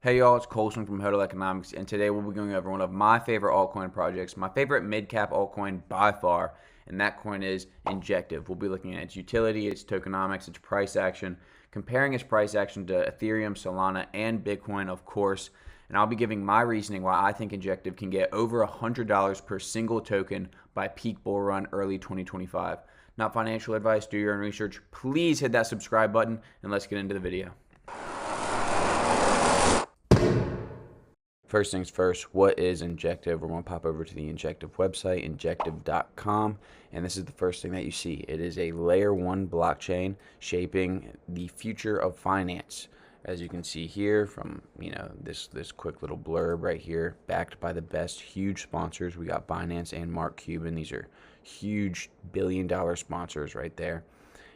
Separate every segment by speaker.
Speaker 1: Hey y'all, it's Colson from INJ Tokenomics, and today we'll be going over one of my favorite altcoin projects, my favorite mid-cap altcoin by far, and that coin is Injective. We'll be looking at its utility, its tokenomics, its price action, comparing its price action to Ethereum, Solana, and Bitcoin, of course, and I'll be giving my reasoning why I think Injective can get over $100 per single token by peak bull run early 2025. Not financial advice, do your own research. Please hit that subscribe button, and let's get into the video. First things first, what is Injective? We're going to pop over to the Injective website, injective.com, and this is the first thing that you see. It is a layer 1 blockchain shaping the future of finance. As you can see here from, this quick little blurb right here, backed by the best huge sponsors. We got Binance and Mark Cuban. These are huge billion-dollar sponsors right there.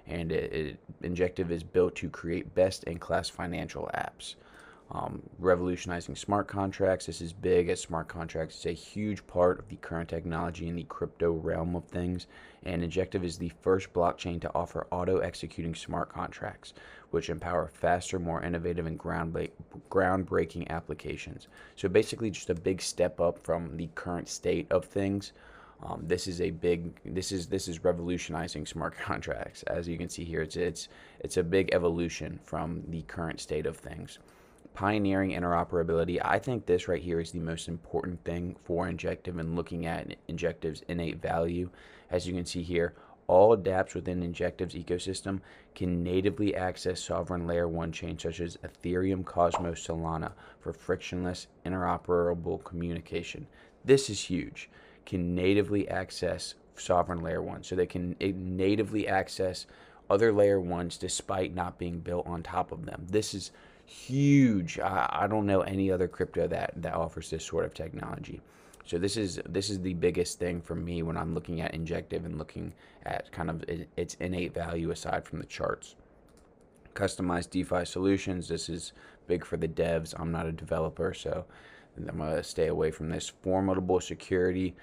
Speaker 1: And Injective is built to create best-in-class financial apps. Revolutionizing smart contracts. This is big, as smart contracts is a huge part of the current technology in the crypto realm of things, and Injective is the first blockchain to offer auto-executing smart contracts, which empower faster, more innovative, and groundbreaking applications. So basically just a big step up from the current state of things. This is revolutionizing smart contracts. As you can see here, it's a big evolution from the current state of things. Pioneering interoperability. I think this right here is the most important thing for Injective and looking at Injective's innate value. As you can see here, all dApps within Injective's ecosystem can natively access sovereign layer 1 chains such as Ethereum, Cosmos, Solana for frictionless interoperable communication. This is huge. Can natively access sovereign layer 1, so they can natively access other layer 1s despite not being built on top of them. This is huge. I don't know any other crypto that offers this sort of technology. So this is the biggest thing for me when I'm looking at Injective and looking at kind of its innate value aside from the charts. Customized DeFi solutions. This is big for the devs. I'm not a developer, so I'm going to stay away from this. Formidable security.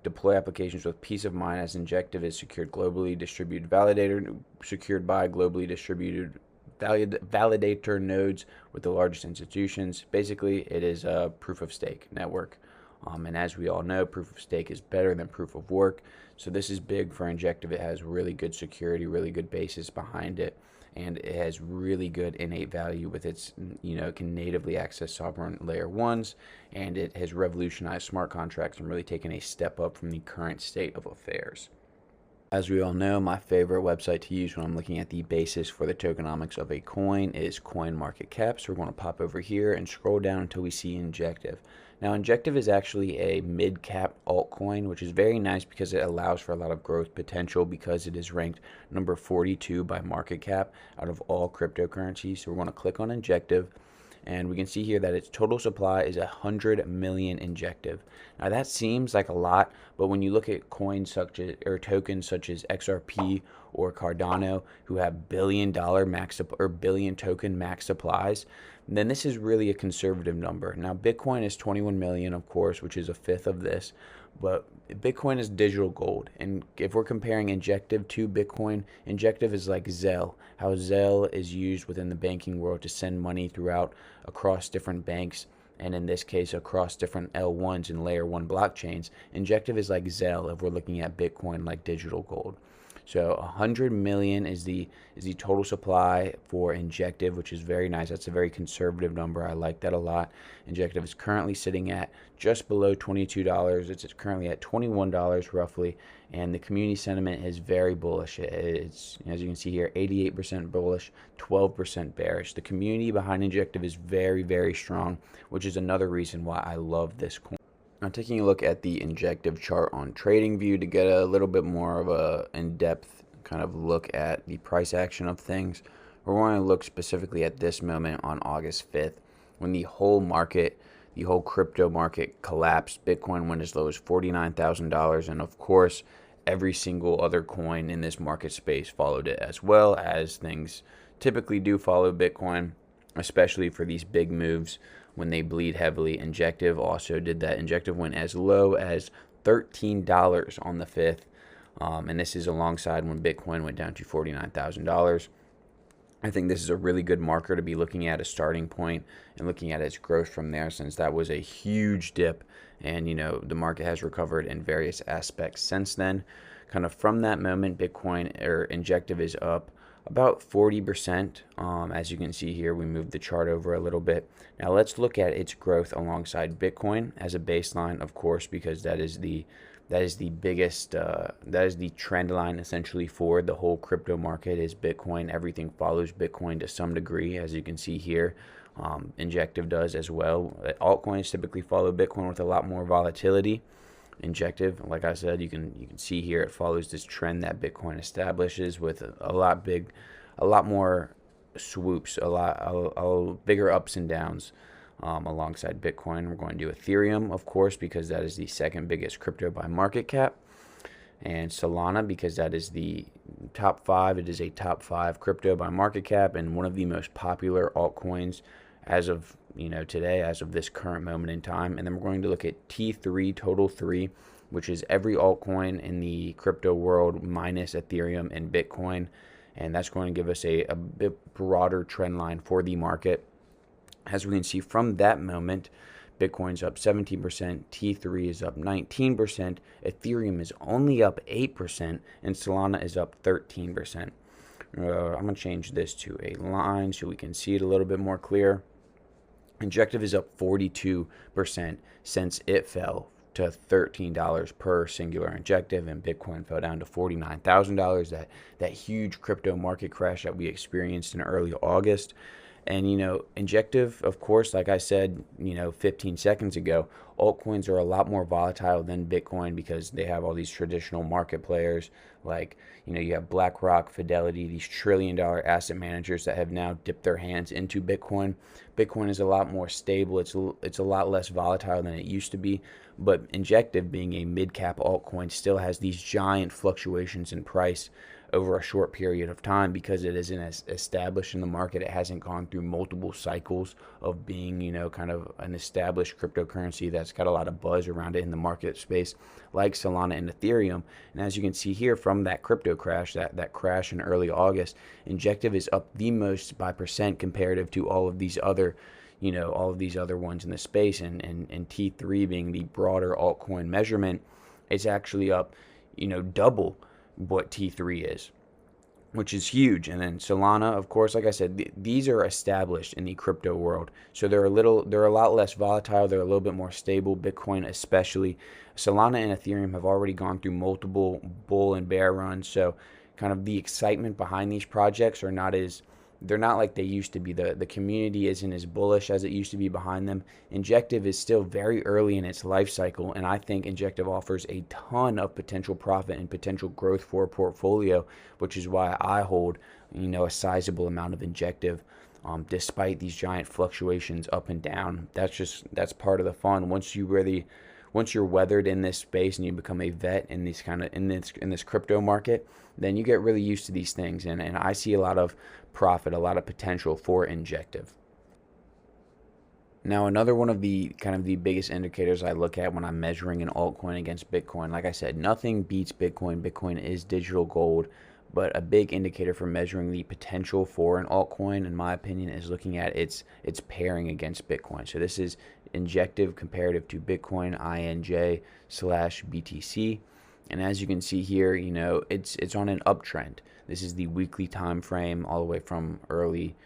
Speaker 1: Deploy applications with peace of mind, as Injective is secured globally distributed validator, secured by globally distributed validator nodes with the largest institutions. Basically, it is a proof of stake network. And as we all know, proof of stake is better than proof of work. So this is big for Injective. It has really good security, really good basis behind it, and it has really good innate value with its, it can natively access sovereign layer 1s, and it has revolutionized smart contracts and really taken a step up from the current state of affairs. As we all know, my favorite website to use when I'm looking at the basis for the tokenomics of a coin is CoinMarketCap. So we're going to pop over here and scroll down until we see Injective. Now, Injective is actually a mid-cap altcoin, which is very nice because it allows for a lot of growth potential because it is ranked number 42 by market cap out of all cryptocurrencies. So we're going to click on Injective, and we can see here that its total supply is 100 million Injective. Now that seems like a lot, but when you look at coins such as, or tokens such as XRP or Cardano, who have billion token max supplies, then this is really a conservative number. Now Bitcoin is 21 million, of course, which is a fifth of this, but Bitcoin is digital gold. And if we're comparing Injective to Bitcoin, Injective is like Zelle, how Zelle is used within the banking world to send money across different banks, and in this case across different L1s and layer 1 blockchains. Injective is like Zelle if we're looking at Bitcoin like digital gold. So 100 million is the total supply for Injective, which is very nice. That's a very conservative number. I like that a lot. Injective is currently sitting at just below $22. It's currently at $21 roughly, and the community sentiment is very bullish. It's, as you can see here, 88% bullish, 12% bearish. The community behind Injective is very, very strong, which is another reason why I love this coin. Now, taking a look at the Injective chart on TradingView to get a little bit more of a in-depth kind of look at the price action of things, we're going to look specifically at this moment on August 5th when the whole crypto market collapsed. Bitcoin went as low as $49,000, and of course, every single other coin in this market space followed it, as well as things typically do follow Bitcoin, especially for these big moves. When they bleed heavily, Injective also did that. Injective went as low as $13 on the 5th, and this is alongside when Bitcoin went down to $49,000. I think this is a really good marker to be looking at, a starting point, and looking at its growth from there, since that was a huge dip, and the market has recovered in various aspects since then. Kind of from that moment, Bitcoin or Injective is up about 40%. As you can see here, we moved the chart over a little bit. Now let's look at its growth alongside Bitcoin as a baseline, of course, because that is the biggest, that is the trend line essentially for the whole crypto market is Bitcoin. Everything follows Bitcoin to some degree, as you can see here. Injective does as well. Altcoins typically follow Bitcoin with a lot more volatility. Injective, like I said, you can see here it follows this trend that Bitcoin establishes with a lot more swoops, a bigger ups and downs. Alongside Bitcoin, we're going to do Ethereum, of course, because that is the second biggest crypto by market cap, and Solana, because that is the top 5. It is a top 5 crypto by market cap and one of the most popular altcoins as of today, as of this current moment in time. And then we're going to look at T3, total 3, which is every altcoin in the crypto world minus Ethereum and Bitcoin, and that's going to give us a bit broader trend line for the market. As we can see from that moment, Bitcoin's up 17%, T3 is up 19%, Ethereum is only up 8%, and Solana is up 13%. I'm going to change this to a line so we can see it a little bit more clear. Injective is up 42% since it fell to $13 per singular Injective, and Bitcoin fell down to $49,000, that huge crypto market crash that we experienced in early August. And, Injective, of course, like I said, 15 seconds ago, altcoins are a lot more volatile than Bitcoin because they have all these traditional market players like, you have BlackRock, Fidelity, these trillion-dollar asset managers that have now dipped their hands into Bitcoin. Bitcoin is a lot more stable. It's a lot less volatile than it used to be. But Injective, being a mid-cap altcoin, still has these giant fluctuations in price over a short period of time because it isn't as established in the market. It hasn't gone through multiple cycles of being, kind of an established cryptocurrency that's got a lot of buzz around it in the market space, like Solana and Ethereum. And as you can see here from that crypto crash, that crash in early August, Injective is up the most by percent comparative to all of these other ones in the space, and T3 being the broader altcoin measurement, it's actually up, double what T3 is, which is huge. And then Solana, of course, like I said, these are established in the crypto world, so they're a lot less volatile. They're a little bit more stable. Bitcoin especially. Solana and Ethereum have already gone through multiple bull and bear runs, so kind of the excitement behind these projects they're not like they used to be. The community isn't as bullish as it used to be behind them. Injective is still very early in its life cycle, and I think Injective offers a ton of potential profit and potential growth for a portfolio, which is why I hold, a sizable amount of Injective, despite these giant fluctuations up and down. That's part of the fun. Once you're weathered in this space and you become a vet in this crypto market, then you get really used to these things, and I see a lot of profit, a lot of potential for Injective. Now, another one of the biggest indicators I look at when I'm measuring an altcoin against Bitcoin, like I said, nothing beats Bitcoin. Bitcoin is digital gold, but a big indicator for measuring the potential for an altcoin, in my opinion, is looking at its pairing against Bitcoin. So this is Injective comparative to Bitcoin, INJ/BTC. And as you can see here, it's on an uptrend. This is the weekly time frame all the way from early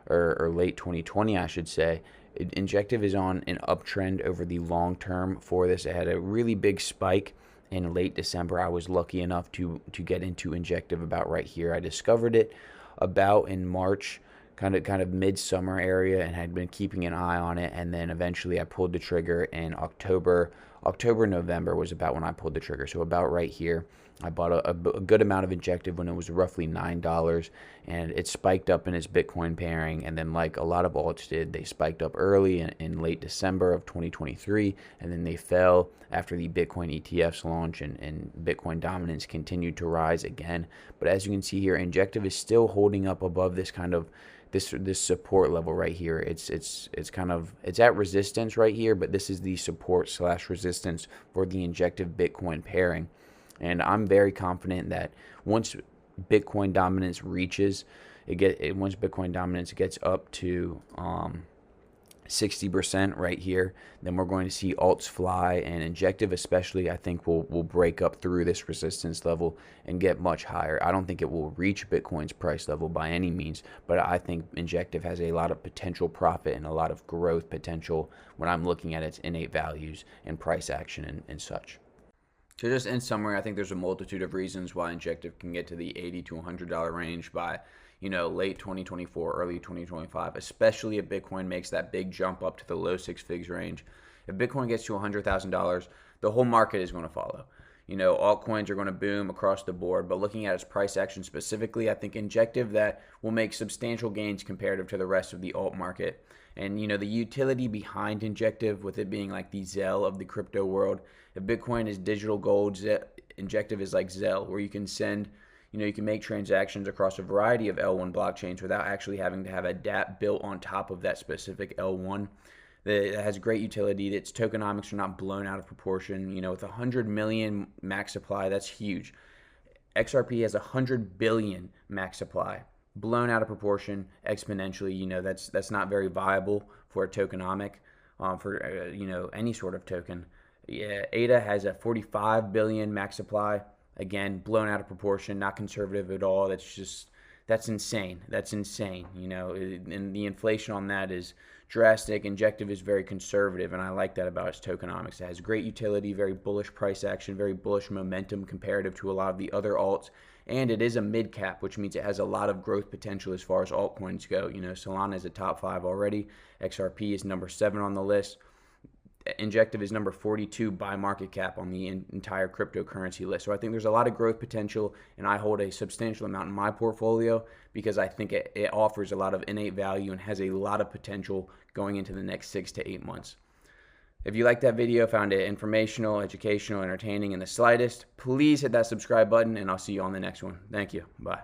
Speaker 1: or late 2020, I should say. Injective is on an uptrend over the long term for this. It had a really big spike in late December. I was lucky enough to get into Injective about right here. I discovered it about in March, kind of midsummer area, and had been keeping an eye on it. And then eventually I pulled the trigger in October, November was about when I pulled the trigger. So about right here, I bought a good amount of Injective when it was roughly $9, and it spiked up in its Bitcoin pairing. And then, like a lot of alts did, they spiked up early in late December of 2023, and then they fell after the Bitcoin ETFs launch, and Bitcoin dominance continued to rise again. But as you can see here, Injective is still holding up above this this support level right here. It's at resistance right here, but this is the support/resistance for the Injective Bitcoin pairing. And I'm very confident that once Bitcoin dominance reaches once Bitcoin dominance gets up to 60% right here, then we're going to see alts fly, and Injective especially, I think will break up through this resistance level and get much higher. I don't think it will reach Bitcoin's price level by any means, but I think Injective has a lot of potential profit and a lot of growth potential when I'm looking at its innate values and price action and such. So just in summary, I think there's a multitude of reasons why Injective can get to the $80 to $100 range by late 2024, early 2025, especially if Bitcoin makes that big jump up to the low six figs range. If Bitcoin gets to $100,000, the whole market is going to follow. Altcoins are going to boom across the board, but looking at its price action specifically, I think Injective that will make substantial gains comparative to the rest of the alt market. And, the utility behind Injective, with it being like the Zelle of the crypto world, if Bitcoin is digital gold, Injective is like Zelle, where you can send, you can make transactions across a variety of L1 blockchains without actually having to have a dApp built on top of that specific L1. That has great utility. Its tokenomics are not blown out of proportion. With 100 million max supply, that's huge. XRP has 100 billion max supply, blown out of proportion exponentially. That's not very viable for a tokenomic, for any sort of token. ADA has a 45 billion max supply. Again, blown out of proportion, not conservative at all. That's insane. And the inflation on that is drastic. Injective is very conservative, and I like that about its tokenomics. It has great utility, very bullish price action, very bullish momentum comparative to a lot of the other alts, and it is a mid cap, which means it has a lot of growth potential as far as altcoins go. Solana is a top 5 already. XRP is number 7 on the list. Injective is number 42 by market cap on the entire cryptocurrency list. So I think there's a lot of growth potential, and I hold a substantial amount in my portfolio because I think it offers a lot of innate value and has a lot of potential going into the next 6 to 8 months. If you liked that video, found it informational, educational, entertaining in the slightest, please hit that subscribe button, and I'll see you on the next one. Thank you. Bye.